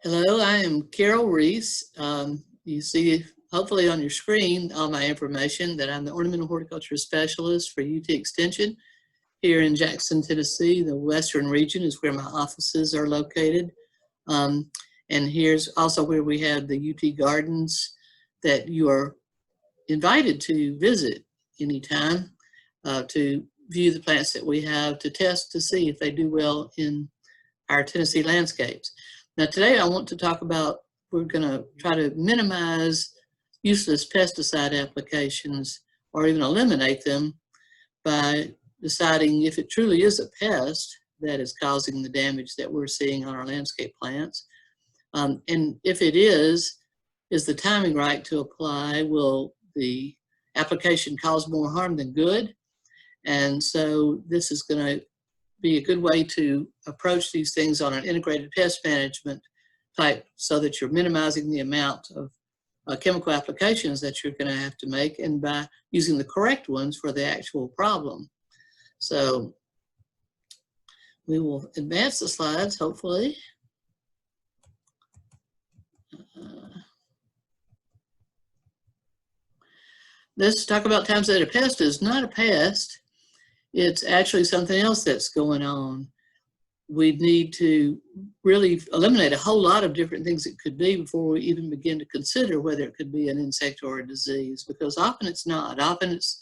Hello, I am Carol Reese. You see, hopefully on your screen, all my information that I'm the Ornamental Horticulture Specialist for UT Extension here in Jackson, Tennessee. The Western region is where my offices are located. Um, and here's also where we have the UT Gardens that you are invited to visit anytime to view the plants that we have to test to see if they do well in our Tennessee landscapes. Now today I want to talk about, we're going to try to minimize useless pesticide applications or even eliminate them by deciding if it truly is a pest that is causing the damage that we're seeing on our landscape plants. And if it is the timing right to apply? Will the application cause more harm than good? And so this is going to be a good way to approach these things on an integrated pest management type so that you're minimizing the amount of chemical applications that you're going to have to make, and by using the correct ones for the actual problem. So we will advance the slides, hopefully. Let's talk about times that a pest is not a pest. It's actually something else that's going on. We need to really eliminate a whole lot of different things it could be before we even begin to consider whether it could be an insect or a disease, because often it's not. Often it's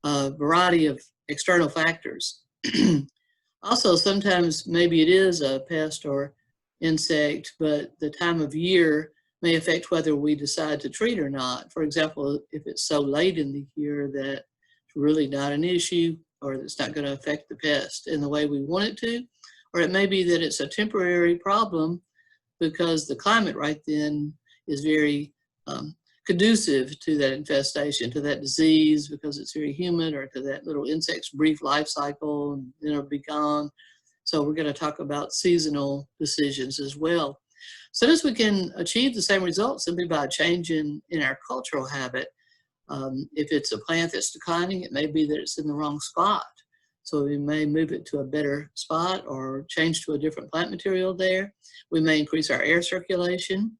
a variety of external factors. Also, sometimes maybe it is a pest or insect, but the time of year may affect whether we decide to treat or not. For example, if it's so late in the year that it's really not an issue, or it's not going to affect the pest in the way we want it to, or it may be that it's a temporary problem because the climate right then is very conducive to that infestation, to that disease, because it's very humid, or to that little insect's brief life cycle, and then it'll be gone. So we're going to talk about seasonal decisions as well. So as we can achieve the same results simply by a change in our cultural habit. If it's a plant that's declining, it may be that it's in the wrong spot. So we may move it to a better spot or change to a different plant material there. We may increase our air circulation.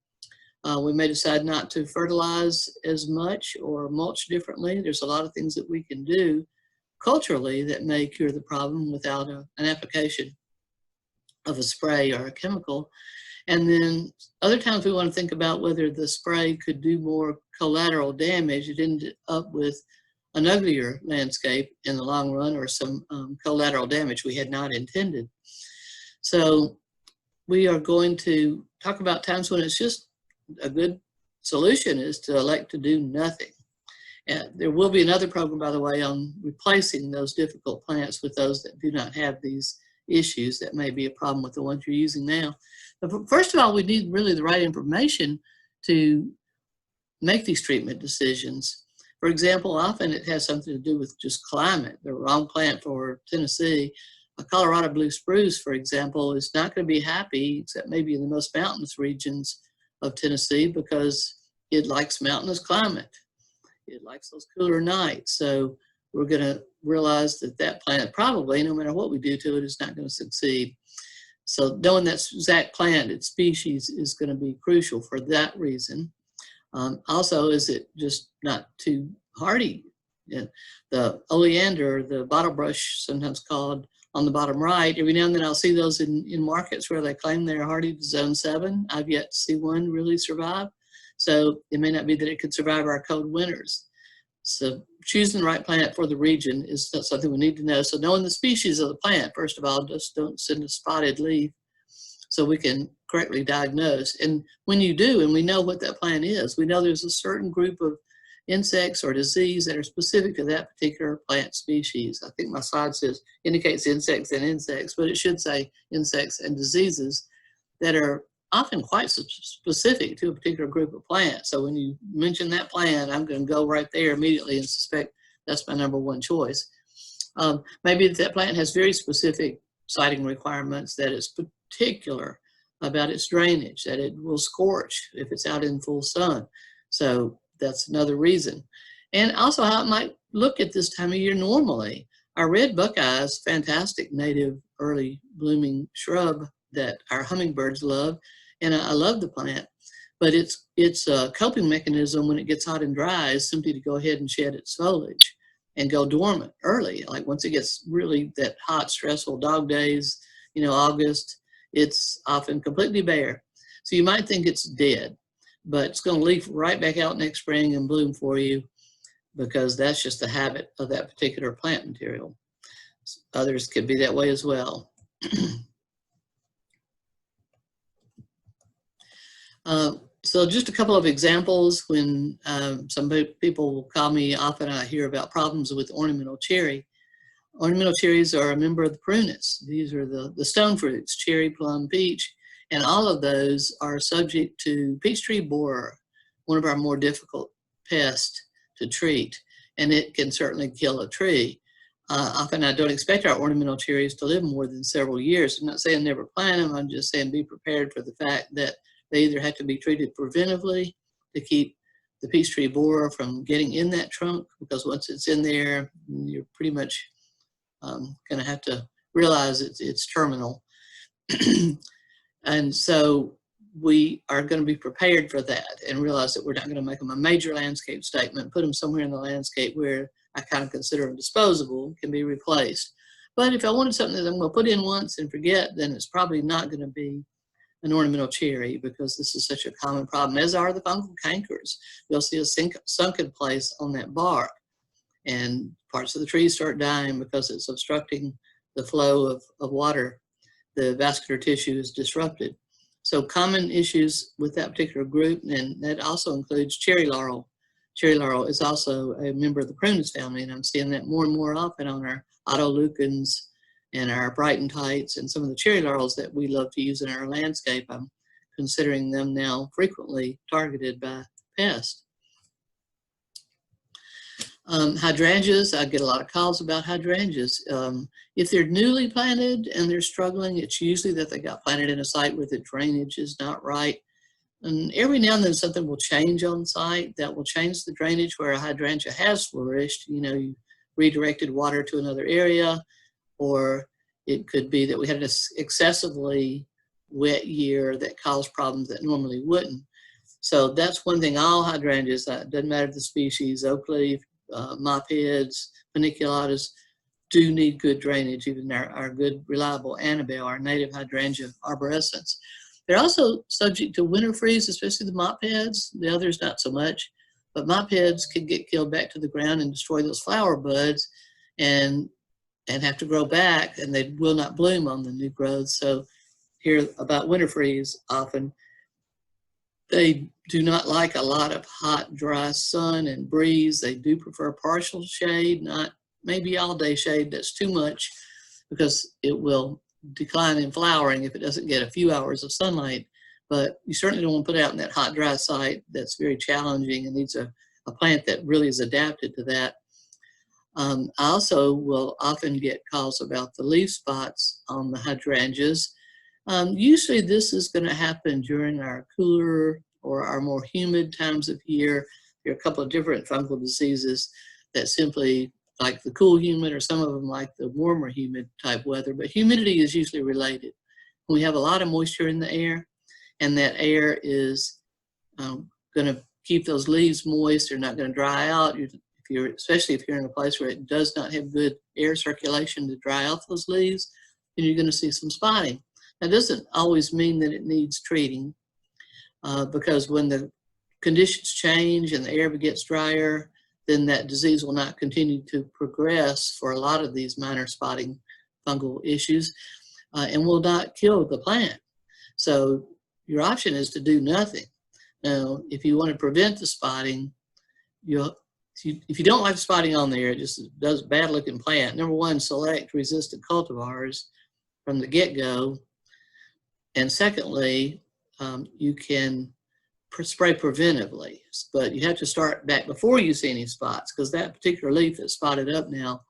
We may decide not to fertilize as much or mulch differently. There's a lot of things that we can do culturally that may cure the problem without an application of a spray or a chemical. And then other times we want to think about whether the spray could do more collateral damage. It ended up with an uglier landscape in the long run, or some collateral damage we had not intended. So we are going to talk about times when it's just a good solution is to elect to do nothing. And there will be another program, by the way, on replacing those difficult plants with those that do not have these issues that may be a problem with the ones you're using now. But first of all, we need really the right information to make these treatment decisions. For example, often it has something to do with just climate. The wrong plant for Tennessee, a Colorado blue spruce, for example, is not going to be happy, except maybe in the most mountainous regions of Tennessee, because it likes mountainous climate. It likes those cooler nights. So we're going to realize that that plant probably, no matter what we do to it, is not going to succeed. So knowing that exact plant, its species, is going to be crucial for that reason. Also, is it just not too hardy? The oleander, the bottlebrush, sometimes called, on the bottom right, every now and then I'll see those in markets where they claim they're hardy to zone 7. I've yet to see one really survive. So it may not be that it could survive our cold winters. So choosing the right plant for the region is something we need to know. So knowing the species of the plant, first of all, just don't send a spotted leaf, so we can correctly diagnose. And when you do, and we know what that plant is, we know there's a certain group of insects or disease that are specific to that particular plant species. I think my slide says indicates insects and insects, but it should say insects and diseases that are often quite specific to a particular group of plants. So when you mention that plant, I'm going to go right there immediately and suspect that's my number one choice. Maybe that plant has very specific siting requirements, that it's particular about its drainage, that it will scorch if it's out in full sun. So that's another reason. And also how it might look at this time of year normally. Our red buckeyes, fantastic native early blooming shrub that our hummingbirds love, And I love the plant, but its a coping mechanism when it gets hot and dry is simply to go ahead and shed its foliage and go dormant early. Like once it gets really that hot, stressful dog days, you know, August, it's often completely bare. So you might think it's dead, but it's going to leaf right back out next spring and bloom for you, because that's just the habit of that particular plant material. Others could be that way as well. So just a couple of examples. When some people will call me, often I hear about problems with ornamental cherry. Ornamental cherries are a member of the prunus. These are the stone fruits, cherry, plum, peach, and all of those are subject to peachtree borer, one of our more difficult pests to treat, and it can certainly kill a tree. Often I don't expect our ornamental cherries to live more than several years. I'm not saying never plant them, I'm just saying be prepared for the fact that they either have to be treated preventively to keep the peachtree borer from getting in that trunk, because once it's in there, you're pretty much going to have to realize it's terminal. And so we are going to be prepared for that and realize that we're not going to make them a major landscape statement, put them somewhere in the landscape where I kind of consider them disposable, can be replaced. But if I wanted something that I'm going to put in once and forget, then it's probably not going to be an ornamental cherry, because this is such a common problem, as are the fungal cankers. You'll see a sunken place on that bark, and parts of the tree start dying because it's obstructing the flow of water. The vascular tissue is disrupted. So common issues with that particular group, and that also includes cherry laurel. Cherry laurel is also a member of the prunus family, and I'm seeing that more and more often on our autoleucans and our Brightontites and some of the cherry laurels that we love to use in our landscape. I'm considering them now frequently targeted by pests. Hydrangeas, I get a lot of calls about hydrangeas. If they're newly planted and they're struggling, it's usually that they got planted in a site where the drainage is not right. And every now and then something will change on site that will change the drainage where a hydrangea has flourished. You know, you redirected water to another area, or it could be that we had an excessively wet year that caused problems that normally wouldn't. So that's one thing, all hydrangeas, doesn't matter the species, oak leaf, mopheads, paniculatas, do need good drainage, even our good, reliable Annabelle, our native hydrangea arborescens. They're also subject to winter freeze, especially the mopheads. The others not so much, but mopheads can get killed back to the ground and destroy those flower buds and have to grow back, and they will not bloom on the new growth. So hear about winter freeze often. They do not like a lot of hot, dry sun and breeze. They do prefer partial shade, not maybe all day shade. That's too much, because it will decline in flowering if it doesn't get a few hours of sunlight. But you certainly don't want to put it out in that hot, dry site that's very challenging and needs a plant that really is adapted to that. I also will often get calls about the leaf spots on the hydrangeas. Usually this is going to happen during our cooler or our more humid times of year. There are a couple of different fungal diseases that simply, like the cool humid, or some of them like the warmer humid type weather, but humidity is usually related. We have a lot of moisture in the air, and that air is going to keep those leaves moist. They're not going to dry out. Especially if you're in a place where it does not have good air circulation to dry out those leaves, then you're going to see some spotting. That doesn't always mean that it needs treating, because when the conditions change and the air gets drier, then that disease will not continue to progress for a lot of these minor spotting fungal issues, and will not kill the plant. So your option is to do nothing. Now, if you want to prevent the spotting, if you don't like the spotting on there, it just does a bad looking plant. Number one, select resistant cultivars from the get-go. And secondly, you can spray preventively, but you have to start back before you see any spots, because that particular leaf that's spotted up now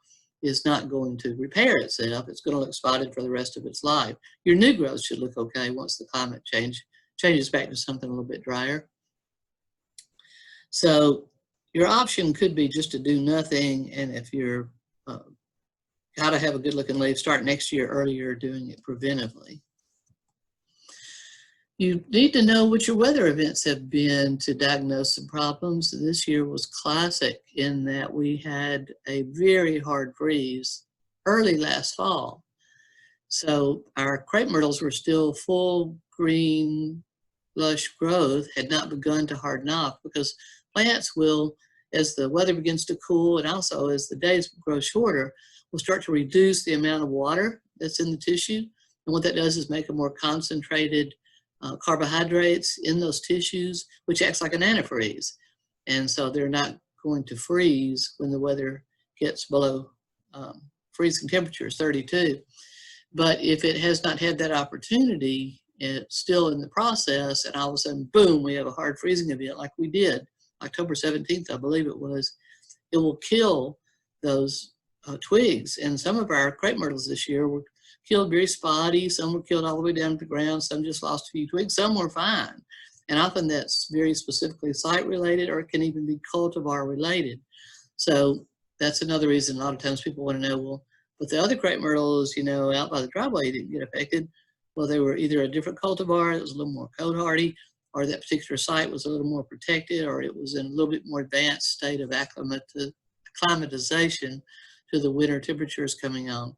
is not going to repair itself. It's going to look spotted for the rest of its life. Your new growth should look okay once the climate changes back to something a little bit drier. So your option could be just to do nothing, and if you're got to have a good looking leaf, start next year earlier doing it preventively. You need to know what your weather events have been to diagnose some problems. This year was classic in that we had a very hard freeze early last fall. So our crepe myrtles were still full green, lush growth, had not begun to harden off, because plants will, as the weather begins to cool and also as the days grow shorter, will start to reduce the amount of water that's in the tissue. And what that does is make a more concentrated carbohydrates in those tissues, which acts like an antifreeze. And so they're not going to freeze when the weather gets below freezing temperatures, 32. But if it has not had that opportunity, it's still in the process, and all of a sudden, boom, we have a hard freezing event like we did, October 17th, I believe it was, it will kill those twigs. And some of our crepe myrtles this year were killed very spotty. Some were killed all the way down to the ground. Some just lost a few twigs. Some were fine. And often that's very specifically site related, or it can even be cultivar related. So that's another reason a lot of times people want to know, well, but the other crepe myrtles, you know, out by the driveway didn't get affected. Well, they were either a different cultivar that was a little more cold hardy, or that particular site was a little more protected, or it was in a little bit more advanced state of acclimatization to the winter temperatures coming on.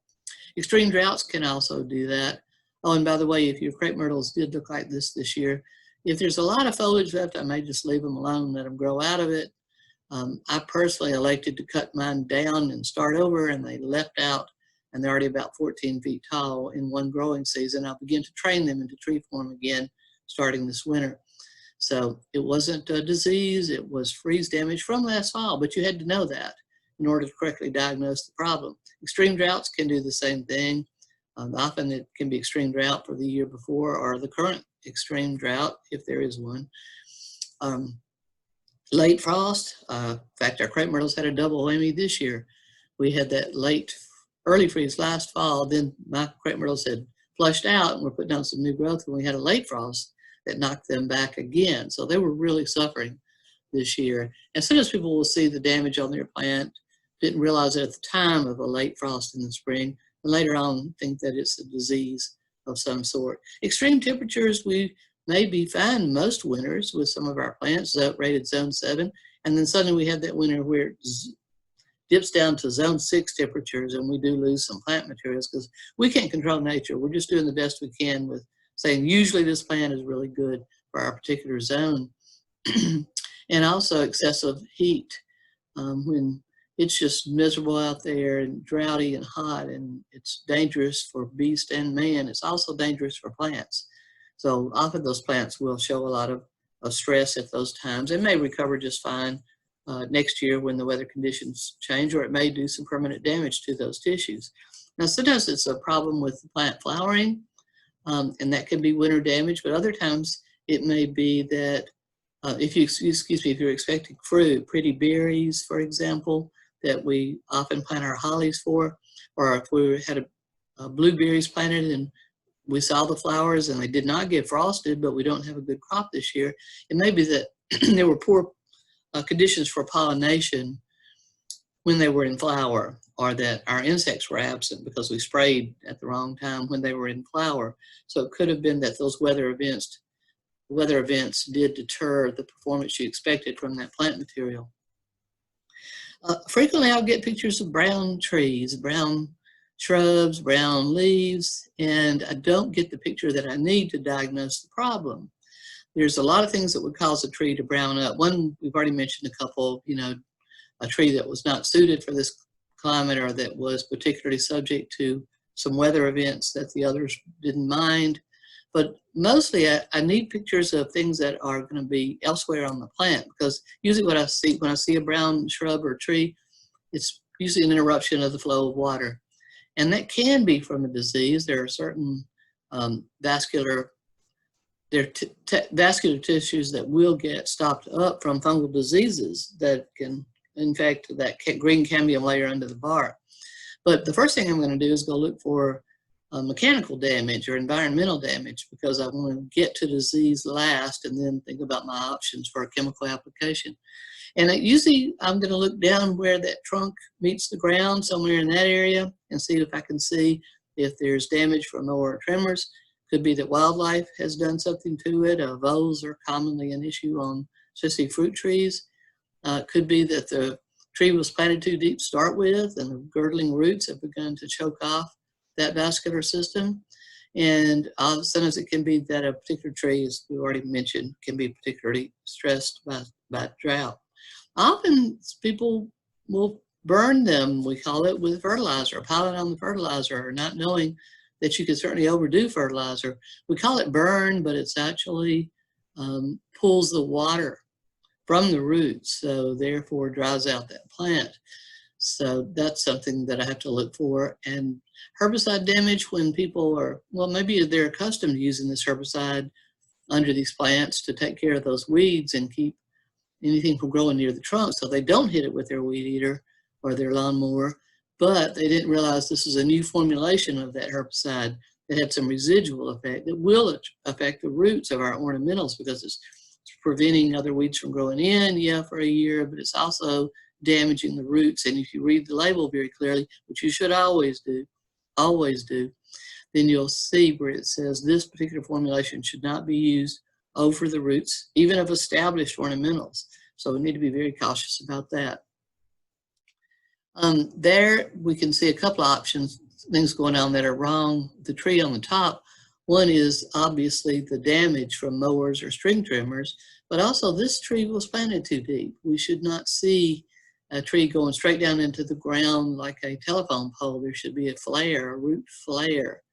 Extreme droughts can also do that. Oh, and by the way, if your crepe myrtles did look like this year, if there's a lot of foliage left, I may just leave them alone, let them grow out of it. I personally elected to cut mine down and start over, and they left out, and they're already about 14 feet tall in one growing season. I'll begin to train them into tree form again starting this winter. So it wasn't a disease, it was freeze damage from last fall, but you had to know that in order to correctly diagnose the problem. Extreme droughts can do the same thing. Often it can be extreme drought for the year before, or the current extreme drought, if there is one. Late frost, in fact, our crepe myrtles had a double whammy this year. We had that early freeze last fall, then my crepe myrtles had flushed out and we're putting on some new growth, and we had a late frost that knocked them back again. So they were really suffering this year. As soon as people will see the damage on their plant, didn't realize it at the time of a late frost in the spring, and later on think that it's a disease of some sort. Extreme temperatures, we may be fine most winters with some of our plants rated zone 7, and then suddenly we have that winter where it dips down to zone 6 temperatures, and we do lose some plant materials because we can't control nature. We're just doing the best we can with saying usually this plant is really good for our particular zone. And also excessive heat. When it's just miserable out there and droughty and hot, and it's dangerous for beast and man, it's also dangerous for plants. So often those plants will show a lot of stress at those times. They may recover just fine next year when the weather conditions change, or it may do some permanent damage to those tissues. Now, sometimes it's a problem with the plant flowering, and that can be winter damage, but other times it may be that if you're expecting fruit, pretty berries, for example, that we often plant our hollies for, or if we had blueberries planted and we saw the flowers and they did not get frosted, but we don't have a good crop this year, it may be that there were poor conditions for pollination when they were in flower, or that our insects were absent because we sprayed at the wrong time when they were in flower. So it could have been that those weather events did deter the performance you expected from that plant material. Frequently I'll get pictures of brown trees, brown shrubs, brown leaves, and I don't get the picture that I need to diagnose the problem. There's a lot of things that would cause a tree to brown up. One, we've already mentioned a couple, you know, a tree that was not suited for this climate, or that was particularly subject to some weather events that the others didn't mind. But mostly I need pictures of things that are going to be elsewhere on the plant, because usually what I see when I see a brown shrub or tree, it's usually an interruption of the flow of water. And that can be from a disease. There are certain vascular tissues that will get stopped up from fungal diseases that can infect that green cambium layer under the bark. But the first thing I'm going to do is go look for mechanical damage or environmental damage, because I want to get to disease last and then think about my options for a chemical application. And usually I'm going to look down where that trunk meets the ground, somewhere in that area, and see if I can see if there's damage from mower tremors, Could be that wildlife has done something to it. Voles are commonly an issue on especially fruit trees. Could be that the tree was planted too deep to start with and the girdling roots have begun to choke off that vascular system. And sometimes it can be that a particular tree, as we already mentioned, can be particularly stressed by drought. Often people will burn them, we call it, with fertilizer, piling on the fertilizer, or not knowing that you can certainly overdo fertilizer. We call it burn, but it's actually pulls the water from the roots, so therefore dries out that plant. So that's something that I have to look for. And herbicide damage, when people are, well, maybe they're accustomed to using this herbicide under these plants to take care of those weeds and keep anything from growing near the trunk, so they don't hit it with their weed eater or their lawnmower, but they didn't realize this is a new formulation of that herbicide that had some residual effect that will affect the roots of our ornamentals, because it's preventing other weeds from growing in, yeah, for a year, but it's also damaging the roots. And if you read the label very clearly, which you should always do, then you'll see where it says this particular formulation should not be used over the roots, even of established ornamentals. So we need to be very cautious about that. There we can see a couple of options, things going on that are wrong. The tree on the top, one is obviously the damage from mowers or string trimmers, but also this tree was planted too deep. We should not see a tree going straight down into the ground like a telephone pole. There should be a flare, a root flare,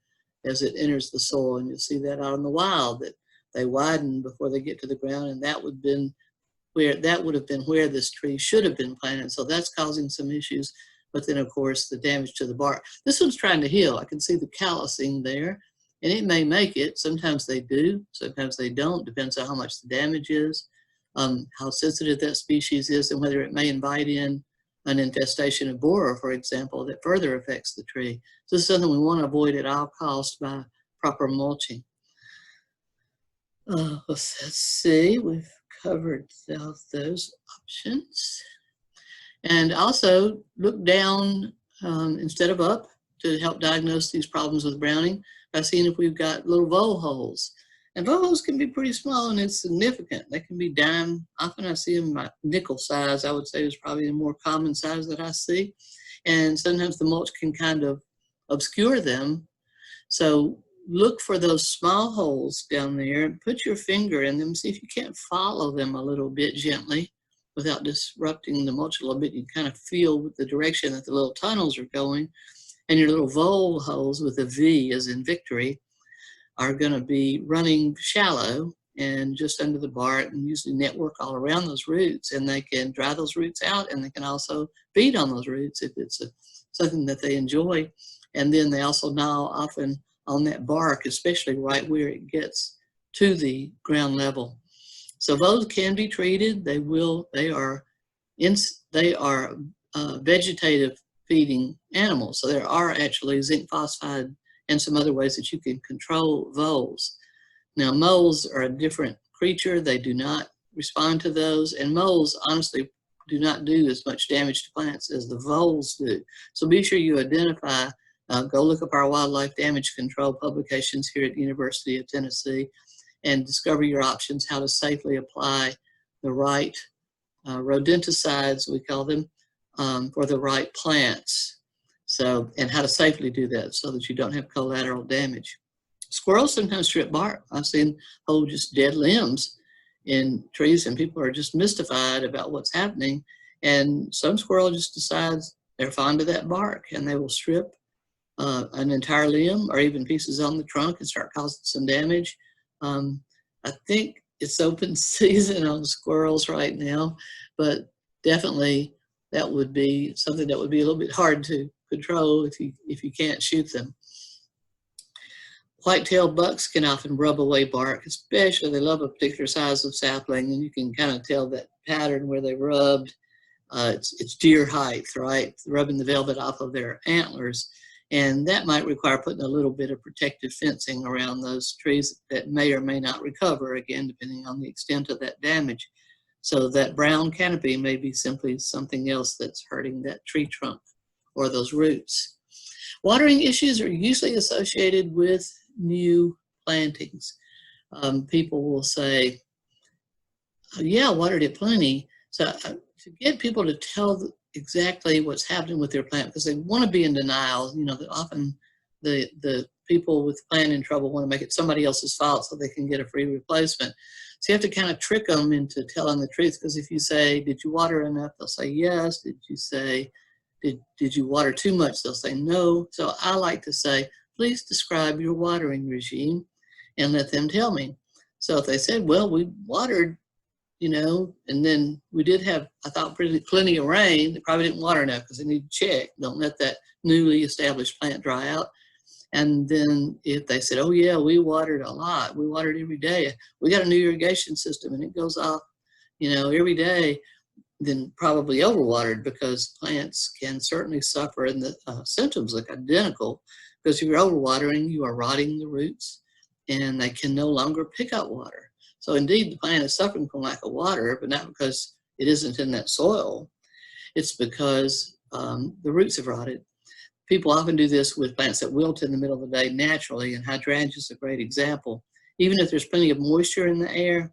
as it enters the soil, and you'll see that out in the wild, that they widen before they get to the ground, and that would have been where this tree should have been planted. So that's causing some issues. But then, of course, the damage to the bark. This one's trying to heal. I can see the callousing there, and it may make it. Sometimes they do, sometimes they don't. Depends on how much the damage is, how sensitive that species is, and whether it may invite in an infestation of borer, for example, that further affects the tree. So this is something we want to avoid at all costs by proper mulching. Let's see, we've covered those options. And also look down instead of up to help diagnose these problems with browning by seeing if we've got little vole holes. And vole holes can be pretty small and insignificant. They can be dime. Often I see them about nickel size. I would say is probably the more common size that I see. And sometimes the mulch can kind of obscure them. So look for those small holes down there and put your finger in them. See if you can't follow them a little bit gently without disrupting the mulch a little bit. You kind of feel the direction that the little tunnels are going. And your little vole holes with a V as in victory are going to be running shallow and just under the bark, and usually network all around those roots, and they can dry those roots out, and they can also feed on those roots if it's something that they enjoy. And then they also gnaw often on that bark, especially right where it gets to the ground level. So those can be treated. They are vegetative feeding animals. So there are actually zinc phosphide and some other ways that you can control voles. Now, moles are a different creature. They do not respond to those, and moles honestly do not do as much damage to plants as the voles do. So be sure you identify, go look up our wildlife damage control publications here at the University of Tennessee and discover your options, how to safely apply the right rodenticides, we call them, for the right plants. So, and how to safely do that so that you don't have collateral damage. Squirrels sometimes strip bark. I've seen whole just dead limbs in trees, and people are just mystified about what's happening. And some squirrel just decides they're fond of that bark, and they will strip an entire limb or even pieces on the trunk and start causing some damage. I think it's open season on squirrels right now, but definitely that would be something that would be a little bit hard to control if you can't shoot them. White-tailed bucks can often rub away bark, especially they love a particular size of sapling, and you can kind of tell that pattern where they rubbed. It's deer height, right? Rubbing the velvet off of their antlers. And that might require putting a little bit of protective fencing around those trees that may or may not recover, again, depending on the extent of that damage. So that brown canopy may be simply something else that's hurting that tree trunk or those roots. Watering issues are usually associated with new plantings. People will say, oh, yeah, I watered it plenty. So to get people to tell exactly what's happening with their plant, because they want to be in denial, you know, that often the people with planting trouble want to make it somebody else's fault so they can get a free replacement. So you have to kind of trick them into telling the truth, because if you say, did you water enough? They'll say yes. Did you say, did you water too much? They'll say no. So I like to say, please describe your watering regime and let them tell me. So if they said, well, we watered, you know, and then we did have, I thought, plenty of rain, they probably didn't water enough because they need to check. Don't let that newly established plant dry out. And then if they said, oh yeah, we watered a lot, we watered every day, we got a new irrigation system and it goes off, you know, every day, then probably overwatered, because plants can certainly suffer and the symptoms look identical, because if you're overwatering, you are rotting the roots and they can no longer pick up water. So indeed, the plant is suffering from lack of water, but not because it isn't in that soil. It's because the roots have rotted. People often do this with plants that wilt in the middle of the day naturally, and hydrangea is a great example. Even if there's plenty of moisture in the air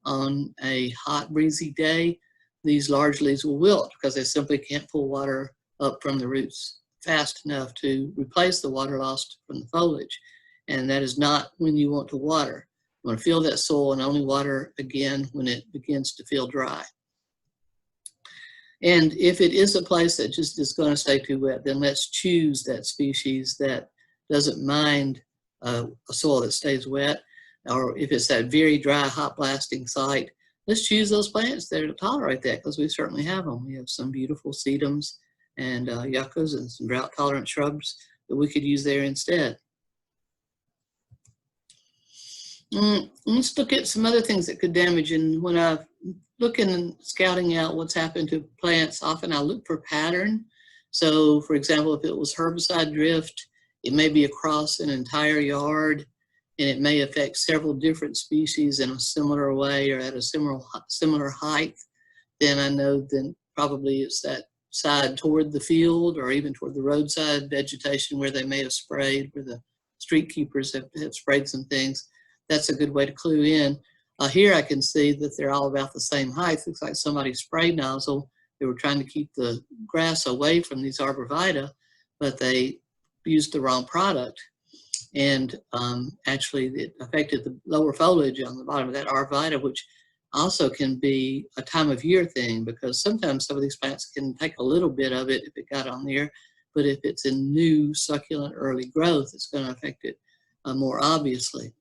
on a hot, breezy day, these large leaves will wilt because they simply can't pull water up from the roots fast enough to replace the water lost from the foliage. And that is not when you want to water. You want to fill that soil and only water again when it begins to feel dry. And if it is a place that just is going to stay too wet, then let's choose that species that doesn't mind a soil that stays wet. Or if it's that very dry, hot blasting site, let's choose those plants that tolerate that, because we certainly have them. We have some beautiful sedums and yuccas and some drought tolerant shrubs that we could use there instead. Let's look at some other things that could damage. And when I looking and scouting out what's happened to plants, often I look for pattern. So for example, if it was herbicide drift, it may be across an entire yard and it may affect several different species in a similar way or at a similar height. Then I know then probably it's that side toward the field or even toward the roadside vegetation where they may have sprayed, where the street keepers have sprayed some things. That's a good way to clue in. Here I can see that they're all about the same height. Looks like somebody's spray nozzle. They were trying to keep the grass away from these arborvitae, but they used the wrong product. And actually it affected the lower foliage on the bottom of that arborvitae, which also can be a time of year thing, because sometimes some of these plants can take a little bit of it if it got on there, but if it's in new succulent early growth, it's going to affect it more obviously.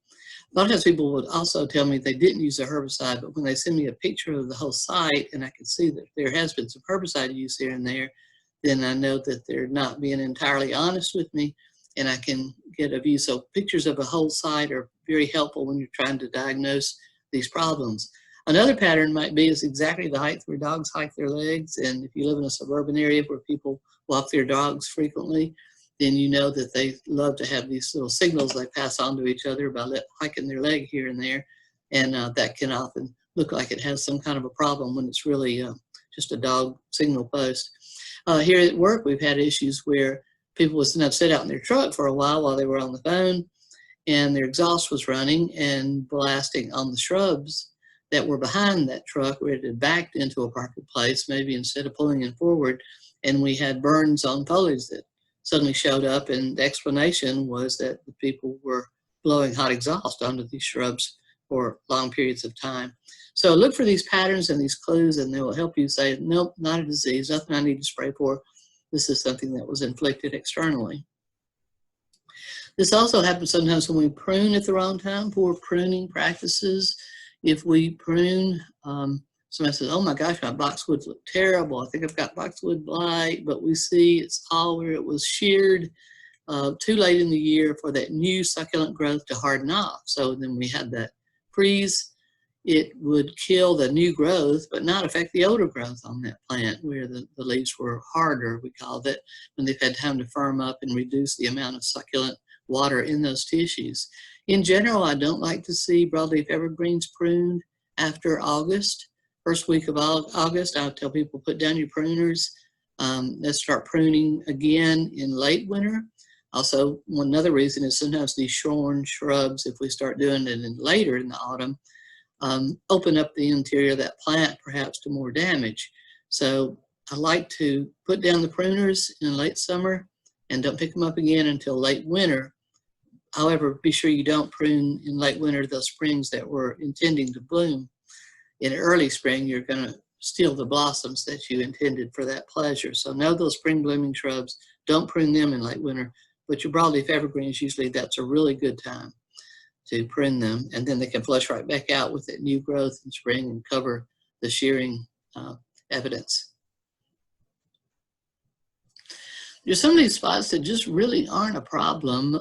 A lot of times people would also tell me they didn't use a herbicide, but when they send me a picture of the whole site and I can see that there has been some herbicide use here and there, then I know that they're not being entirely honest with me and I can get a view. So pictures of a whole site are very helpful when you're trying to diagnose these problems. Another pattern might be is exactly the height where dogs hike their legs. And if you live in a suburban area where people walk their dogs frequently, then you know that they love to have these little signals they pass on to each other by hiking their leg here and there. And that can often look like it has some kind of a problem when it's really just a dog signal post. Here at work, we've had issues where people would sit out in their truck for a while they were on the phone, and their exhaust was running and blasting on the shrubs that were behind that truck where it had backed into a parking place, maybe instead of pulling it forward. And we had burns on foliage that suddenly showed up, and the explanation was that the people were blowing hot exhaust onto these shrubs for long periods of time. So look for these patterns and these clues, and they will help you say, nope, not a disease, nothing I need to spray for. This is something that was inflicted externally. This also happens sometimes when we prune at the wrong time, poor pruning practices. If we prune, somebody says, oh my gosh, my boxwoods look terrible. I think I've got boxwood blight, but we see it's all where it was sheared too late in the year for that new succulent growth to harden off. So then we had that freeze. It would kill the new growth, but not affect the older growth on that plant where the leaves were harder, we called it, when they've had time to firm up and reduce the amount of succulent water in those tissues. In general, I don't like to see broadleaf evergreens pruned after August. First week of August, I tell people put down your pruners. Let's start pruning again in late winter. Also, another reason is sometimes these shorn shrubs, if we start doing it later in the autumn, open up the interior of that plant perhaps to more damage. So I like to put down the pruners in late summer and don't pick them up again until late winter. However, be sure you don't prune in late winter those springs that were intending to bloom. In early spring, you're going to steal the blossoms that you intended for that pleasure. So know those spring blooming shrubs, don't prune them in late winter, but your broadleaf evergreens, usually that's a really good time to prune them, and then they can flush right back out with that new growth in spring and cover the shearing evidence. There's some of these spots that just really aren't a problem.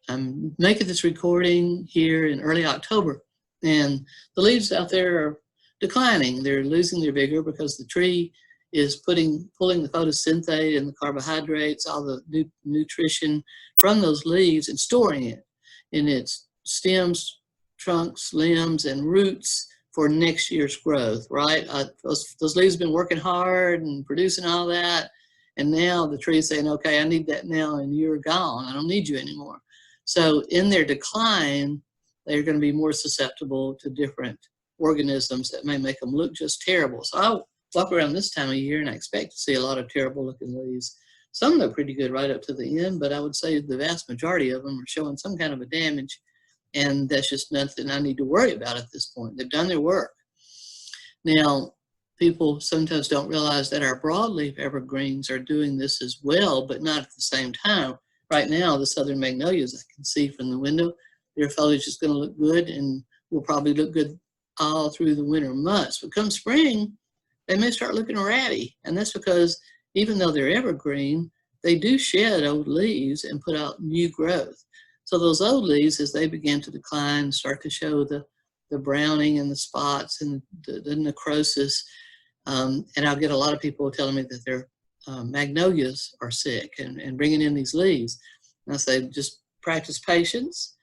I'm making this recording here in early October, and the leaves out there are declining. They're losing their vigor because the tree is pulling the photosynthate and the carbohydrates, all the nutrition from those leaves, and storing it in its stems, trunks, limbs, and roots for next year's growth, right? Those leaves have been working hard and producing all that, and now the tree is saying, okay, I need that now, and you're gone. I don't need you anymore. So in their decline, they're going to be more susceptible to different organisms that may make them look just terrible. So I walk around this time of year and I expect to see a lot of terrible looking leaves. Some look pretty good right up to the end, but I would say the vast majority of them are showing some kind of a damage, and that's just nothing I need to worry about at this point. They've done their work. Now, people sometimes don't realize that our broadleaf evergreens are doing this as well, but not at the same time. Right now, the southern magnolias I can see from the window, their foliage is going to look good and will probably look good all through the winter months. But come spring, they may start looking ratty, and that's because even though they're evergreen, they do shed old leaves and put out new growth. So those old leaves, as they begin to decline, start to show the browning and the spots and the necrosis. And I'll get a lot of people telling me that their magnolias are sick and bringing in these leaves. And I say, just practice patience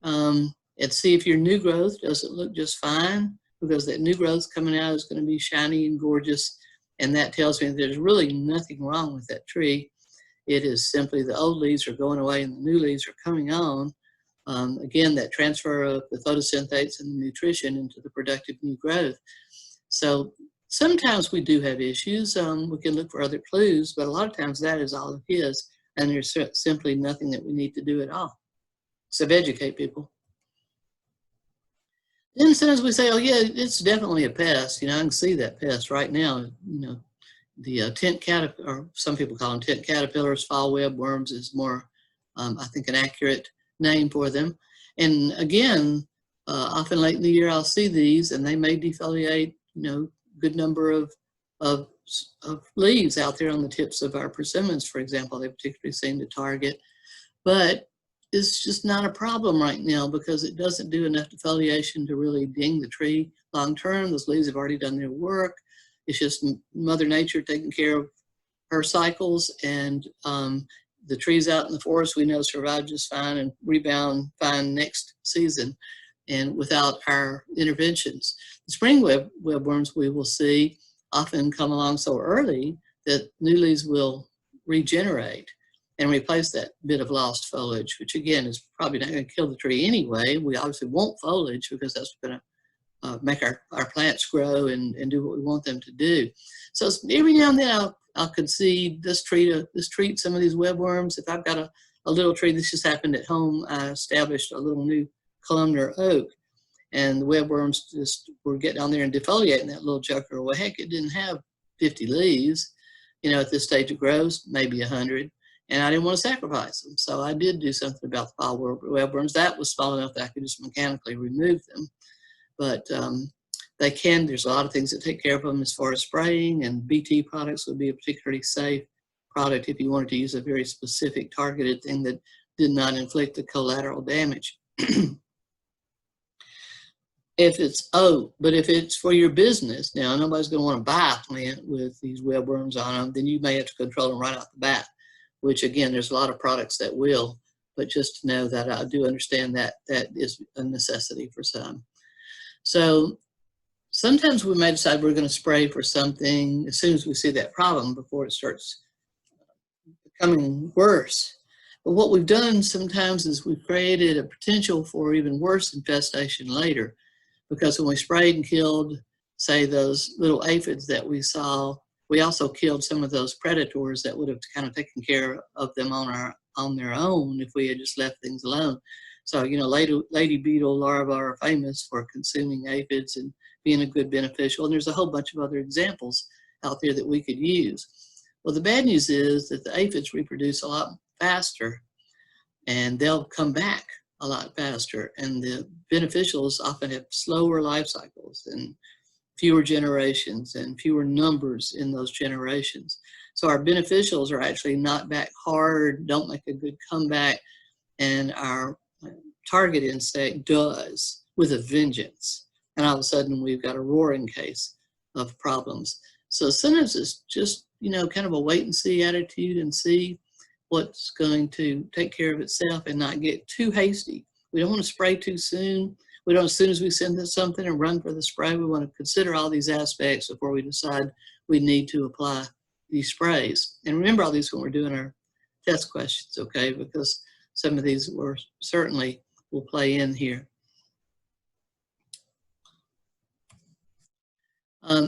and see if your new growth doesn't look just fine, because that new growth coming out is going to be shiny and gorgeous. And that tells me there's really nothing wrong with that tree. It is simply the old leaves are going away and the new leaves are coming on. Again, that transfer of the photosynthetes and the nutrition into the productive new growth. So sometimes we do have issues. We can look for other clues, but a lot of times that is all it is. And there's simply nothing that we need to do at all. So educate people. Then sometimes we say, oh yeah, it's definitely a pest. You know, I can see that pest right now. You know, the tent caterpillar, or some people call them tent caterpillars, fall web worms is more, I think, an accurate name for them. And again, often late in the year, I'll see these and they may defoliate, you know, good number of leaves out there on the tips of our persimmons, for example. They particularly seem to target, but it's just not a problem right now because it doesn't do enough defoliation to really ding the tree long term. Those leaves have already done their work. It's just Mother Nature taking care of her cycles, and the trees out in the forest we know survive just fine and rebound fine next season, and without our interventions. The spring webworms we will see often come along so early that new leaves will regenerate and replace that bit of lost foliage, which again is probably not going to kill the tree anyway. We obviously want foliage because that's going to make our plants grow and do what we want them to do. So every now and then I'll concede this treat some of these webworms. If I've got a little tree, this just happened at home, I established a little new columnar oak, and the webworms just were getting on there and defoliating that little joker. Well, heck, it didn't have 50 leaves, you know, at this stage of growth, maybe 100. And I didn't want to sacrifice them. So I did do something about the fall webworms. That was small enough that I could just mechanically remove them. But there's a lot of things that take care of them as far as spraying, and BT products would be a particularly safe product if you wanted to use a very specific targeted thing that did not inflict the collateral damage. But if it's for your business, now nobody's going to want to buy a plant with these webworms on them, then you may have to control them right off the bat, which again, there's a lot of products that will, but just to know that I do understand that that is a necessity for some. So sometimes we may decide we're going to spray for something as soon as we see that problem before it starts becoming worse. But what we've done sometimes is we've created a potential for even worse infestation later, because when we sprayed and killed, say, those little aphids that we saw, we also killed some of those predators that would have kind of taken care of them on their own if we had just left things alone. So, you know, lady beetle larvae are famous for consuming aphids and being a good beneficial. And there's a whole bunch of other examples out there that we could use. Well, the bad news is that the aphids reproduce a lot faster and they'll come back a lot faster. And the beneficials often have slower life cycles and fewer generations and fewer numbers in those generations. So our beneficials are actually not back hard, don't make a good comeback, and our target insect does with a vengeance. And all of a sudden we've got a roaring case of problems. So sometimes it's just, you know, kind of a wait and see attitude and see what's going to take care of itself and not get too hasty. We don't want to spray too soon. We don't, as soon as we send something and run for the spray, we want to consider all these aspects before we decide we need to apply these sprays. And remember all these when we're doing our test questions, okay? Because some of these were certainly will play in here.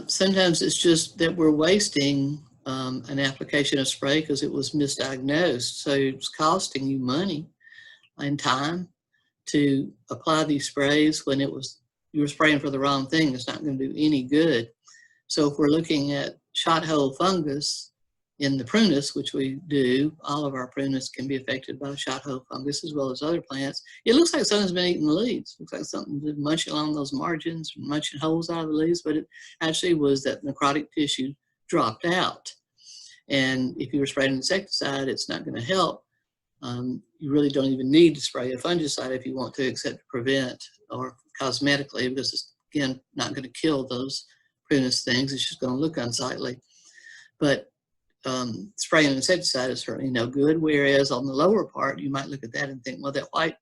Sometimes it's just that we're wasting an application of spray because it was misdiagnosed. So it's costing you money and time to apply these sprays when you were spraying for the wrong thing. It's not going to do any good. So if we're looking at shot hole fungus in the prunus, which we do, all of our prunus can be affected by shot hole fungus as well as other plants. It looks like something's been eating the leaves. It looks like something's been munching along those margins, munching holes out of the leaves, but it actually was that necrotic tissue dropped out. And if you were spraying an insecticide, it's not going to help. You really don't even need to spray a fungicide if you want to, except to prevent or cosmetically, because it's, again, not going to kill those prunus things. It's just going to look unsightly. But spraying an insecticide is certainly no good, whereas on the lower part, you might look at that and think, well, that white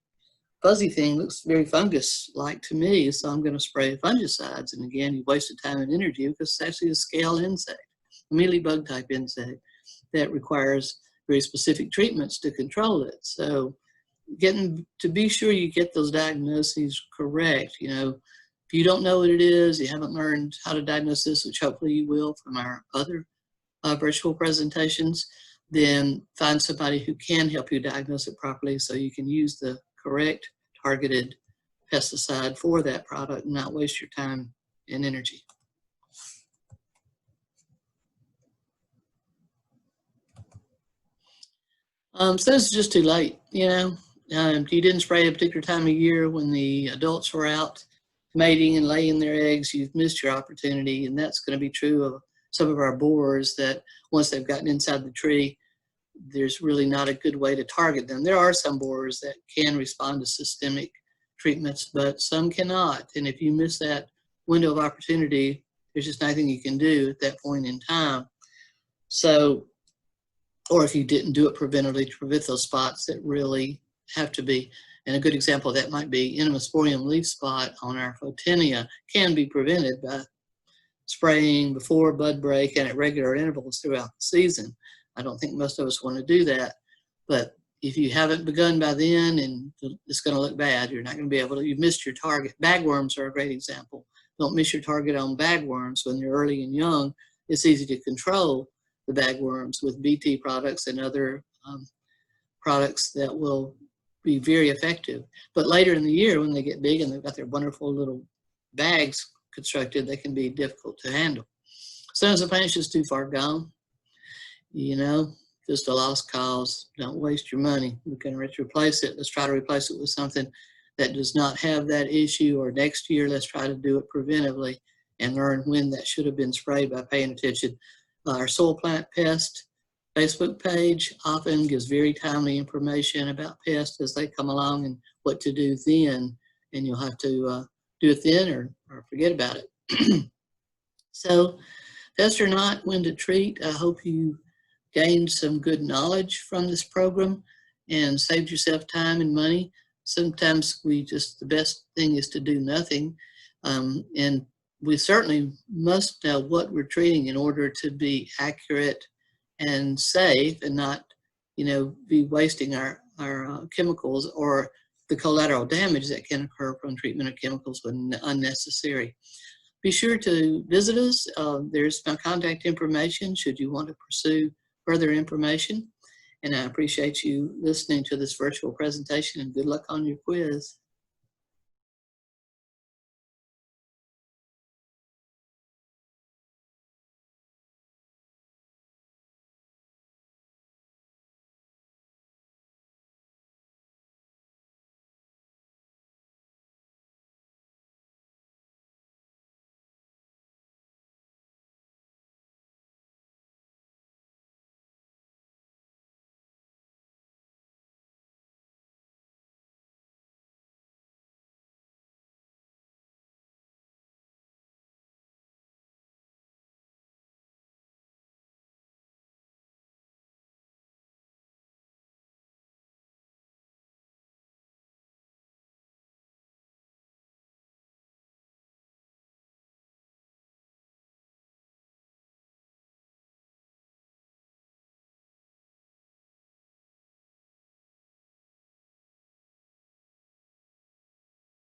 fuzzy thing looks very fungus-like to me, so I'm going to spray fungicides. And again, you wasted time and energy because it's actually a scale insect, a mealybug type insect that requires very specific treatments to control it. So getting to be sure you get those diagnoses correct. You know, if you don't know what it is, you haven't learned how to diagnose this, which hopefully you will from our other virtual presentations, then find somebody who can help you diagnose it properly so you can use the correct targeted pesticide for that product and not waste your time and energy. So this is just too late, you know. If you didn't spray a particular time of year when the adults were out mating and laying their eggs, you've missed your opportunity, and that's going to be true of some of our borers that once they've gotten inside the tree, there's really not a good way to target them. There are some borers that can respond to systemic treatments, but some cannot. And if you miss that window of opportunity, there's just nothing you can do at that point in time. So, or if you didn't do it preventively to prevent those spots that really have to be. And a good example of that might be Entomosporium leaf spot on our Photinia can be prevented by spraying before bud break and at regular intervals throughout the season. I don't think most of us want to do that, but if you haven't begun by then, and it's going to look bad, you're not going to be able to, you've missed your target. Bagworms are a great example. Don't miss your target on bagworms when they're early and young. It's easy to control the bagworms with BT products and other products that will be very effective. But later in the year, when they get big and they've got their wonderful little bags constructed, they can be difficult to handle. Sometimes the plant's just too far gone, you know, just a lost cause. Don't waste your money. We can replace it. Let's try to replace it with something that does not have that issue, or next year, let's try to do it preventively and learn when that should have been sprayed by paying attention. Our soil plant pest Facebook page often gives very timely information about pests as they come along and what to do then, and you'll have to do it then or forget about it. So, pest or not, when to treat, I hope you gained some good knowledge from this program and saved yourself time and money. Sometimes the best thing is to do nothing. And we certainly must know what we're treating in order to be accurate and safe and not, you know, be wasting our chemicals or the collateral damage that can occur from treatment of chemicals when unnecessary. Be sure to visit us. There's my contact information should you want to pursue further information. And I appreciate you listening to this virtual presentation, and good luck on your quiz.